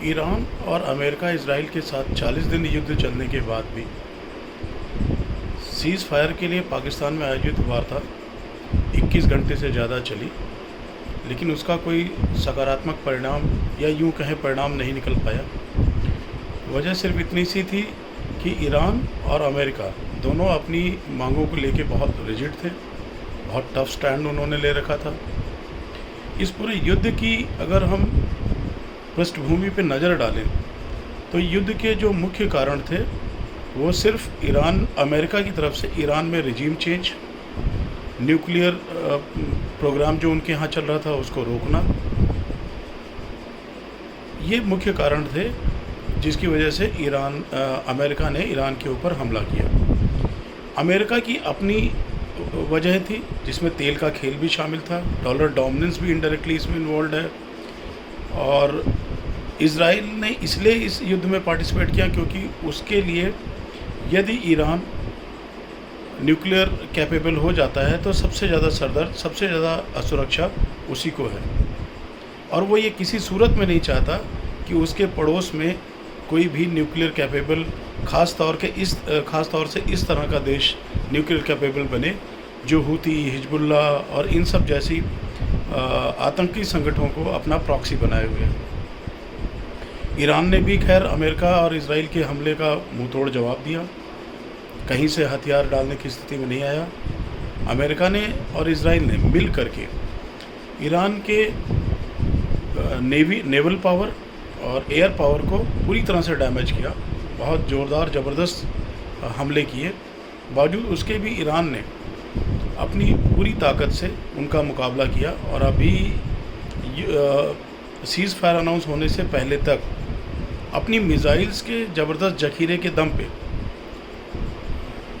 Iran और America Israel के साथ 40 दिन युद्ध चलने के बाद भी सीज़ फायर के लिए पाकिस्तान में आयोजित वार्ता 21 घंटे से ज़्यादा चली, लेकिन उसका कोई सकारात्मक परिणाम या यूं कहें परिणाम नहीं निकल पाया। वजह सिर्फ इतनी सी थी कि ईरान और अमेरिका दोनों अपनी मांगों को लेके बहुत रिजिड थे, बहुत टफ स्टैंड उन्होंने ले रखा था। इस पूरे युद्ध की अगर हम पृष्ठभूमि पे नज़र डालें तो युद्ध के जो मुख्य कारण थे वो सिर्फ अमेरिका की तरफ से ईरान में रिजीम चेंज, न्यूक्लियर प्रोग्राम जो उनके यहाँ चल रहा था उसको रोकना, ये मुख्य कारण थे जिसकी वजह से अमेरिका ने ईरान के ऊपर हमला किया। अमेरिका की अपनी वजह थी जिसमें तेल का खेल भी शामिल था, डॉलर डोमिनेंस भी इनडायरेक्टली इसमें इन्वॉल्व है, और इज़राइल ने इसलिए इस युद्ध में पार्टिसिपेट किया क्योंकि उसके लिए यदि ईरान न्यूक्लियर कैपेबल हो जाता है तो सबसे ज़्यादा सरदर्द, सबसे ज़्यादा असुरक्षा उसी को है, और वो ये किसी सूरत में नहीं चाहता कि उसके पड़ोस में कोई भी न्यूक्लियर कैपेबल ख़ास तौर से इस तरह का देश न्यूक्लियर कैपेबल बने जो हूती, हिजबुल्ला और इन सब जैसी आतंकी संगठनों को अपना प्रॉक्सी बनाए हुए हैं। ईरान ने भी खैर अमेरिका और इजराइल के हमले का मुंह तोड़ जवाब दिया, कहीं से हथियार डालने की स्थिति में नहीं आया। अमेरिका ने और इजराइल ने मिल करके ईरान के नेवल पावर और एयर पावर को पूरी तरह से डैमेज किया, बहुत ज़ोरदार ज़बरदस्त हमले किए। बावजूद उसके भी ईरान ने अपनी पूरी ताकत से उनका मुकाबला किया, और अभी सीज़ फायर अनाउंस होने से पहले तक अपनी मिसाइल्स के ज़बरदस्त जखीरे के दम पे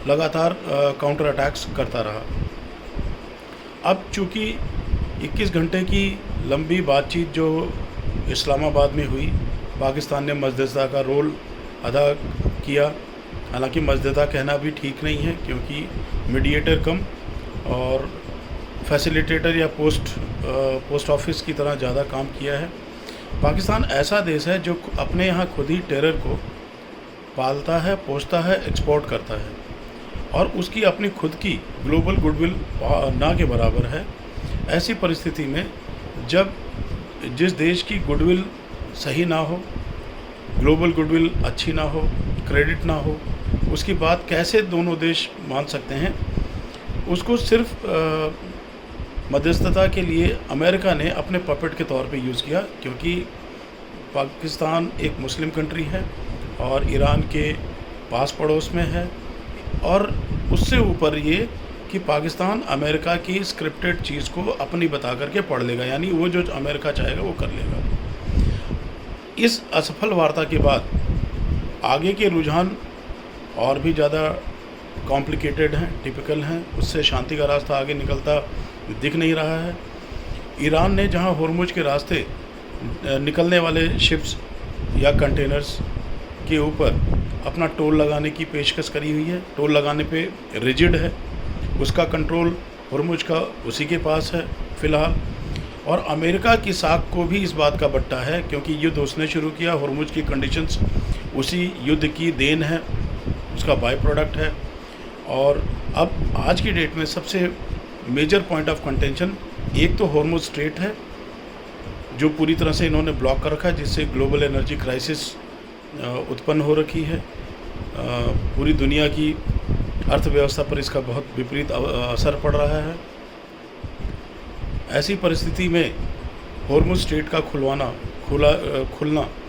लगातार काउंटर अटैक्स करता रहा। अब चूँकि 21 घंटे की लंबी बातचीत जो इस्लामाबाद में हुई, पाकिस्तान ने मध्यस्थता का रोल अदा किया। हालांकि मध्यस्थता कहना भी ठीक नहीं है क्योंकि मीडिएटर कम और फैसिलिटेटर या पोस्ट ऑफिस की तरह ज़्यादा काम किया है। पाकिस्तान ऐसा देश है जो अपने यहाँ खुद ही टेरर को पालता है, पोसता है, एक्सपोर्ट करता है, और उसकी अपनी खुद की ग्लोबल गुडविल ना के बराबर है। ऐसी परिस्थिति में जब जिस देश की गुडविल सही ना हो, ग्लोबल गुडविल अच्छी ना हो, क्रेडिट ना हो, उसकी बात कैसे दोनों देश मान सकते हैं। उसको सिर्फ मध्यस्थता के लिए अमेरिका ने अपने पपेट के तौर पे यूज़ किया, क्योंकि पाकिस्तान एक मुस्लिम कंट्री है और ईरान के पास पड़ोस में है, और उससे ऊपर ये कि पाकिस्तान अमेरिका की स्क्रिप्टेड चीज़ को अपनी बता करके पढ़ लेगा, यानी वो जो अमेरिका चाहेगा वो कर लेगा। इस असफल वार्ता के बाद आगे के रुझान और भी ज़्यादा कॉम्प्लिकेटेड हैं, टिपिकल हैं, उससे शांति का रास्ता आगे निकलता दिख नहीं रहा है। ईरान ने जहां होर्मुज के रास्ते निकलने वाले शिप्स या कंटेनर्स के ऊपर अपना टोल लगाने की पेशकश करी हुई है, टोल लगाने पे रिजिड है, उसका कंट्रोल होर्मुज का उसी के पास है फ़िलहाल। और अमेरिका की साख को भी इस बात का बट्टा है क्योंकि युद्ध उसने शुरू किया, होर्मुज की कंडीशंस उसी युद्ध की देन है, उसका बाय प्रोडक्ट है। और अब आज की डेट में सबसे मेजर पॉइंट ऑफ कंटेंशन एक तो होर्मुज स्ट्रेट है जो पूरी तरह से इन्होंने ब्लॉक कर रखा है, जिससे ग्लोबल एनर्जी क्राइसिस उत्पन्न हो रखी है। पूरी दुनिया की अर्थव्यवस्था पर इसका बहुत विपरीत असर पड़ रहा है। ऐसी परिस्थिति में होर्मुज स्ट्रेट का खुलना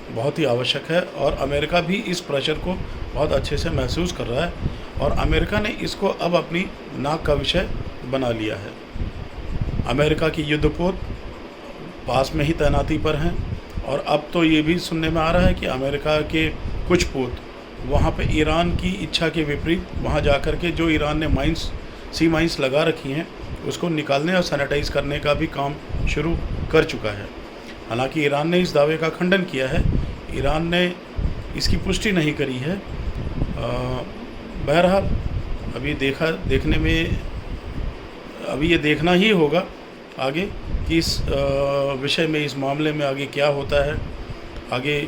बहुत ही आवश्यक है, और अमेरिका भी इस प्रेशर को बहुत अच्छे से महसूस कर रहा है, और अमेरिका ने इसको अब अपनी नाक का विषय बना लिया है। अमेरिका की युद्धपोत पास में ही तैनाती पर हैं, और अब तो ये भी सुनने में आ रहा है कि अमेरिका के कुछ पोत वहाँ पे ईरान की इच्छा के विपरीत वहाँ जाकर के जो ईरान ने सी माइंस लगा रखी हैं उसको निकालने और सैनिटाइज करने का भी काम शुरू कर चुका है। हालांकि ईरान ने इस दावे का खंडन किया है, ईरान ने इसकी पुष्टि नहीं करी है। बहरहाल अभी ये देखना ही होगा आगे कि इस विषय में, इस मामले में आगे क्या होता है, आगे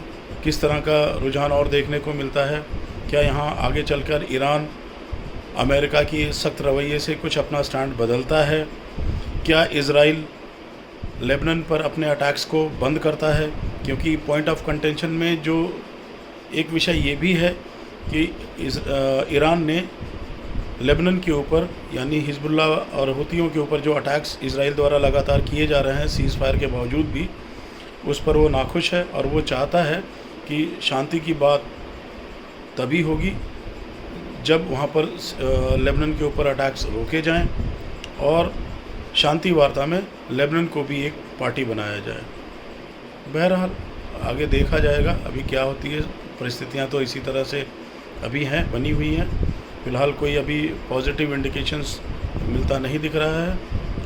किस तरह का रुझान और देखने को मिलता है। क्या यहाँ आगे चलकर ईरान अमेरिका की सख्त रवैये से कुछ अपना स्टैंड बदलता है? क्या इज़राइल लेबनान पर अपने अटैक्स को बंद करता है? क्योंकि पॉइंट ऑफ कंटेंशन में जो एक विषय ये भी है कि ईरान ने लेबनान के ऊपर यानी हिजबुल्लाह और हुतियों के ऊपर जो अटैक्स इज़राइल द्वारा लगातार किए जा रहे हैं सीज़ फायर के बावजूद भी, उस पर वो नाखुश है और वो चाहता है कि शांति की बात तभी होगी जब वहाँ पर लेबनान के ऊपर अटैक्स रोके जाएं और शांति वार्ता में लेबनान को भी एक पार्टी बनाया जाए। बहरहाल आगे देखा जाएगा अभी क्या होती है। परिस्थितियाँ तो इसी तरह से अभी हैं, बनी हुई हैं। फ़िलहाल कोई अभी पॉजिटिव इंडिकेशंस मिलता नहीं दिख रहा है।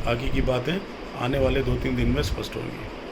आगे की बातें आने वाले 2-3 दिन में स्पष्ट होंगी।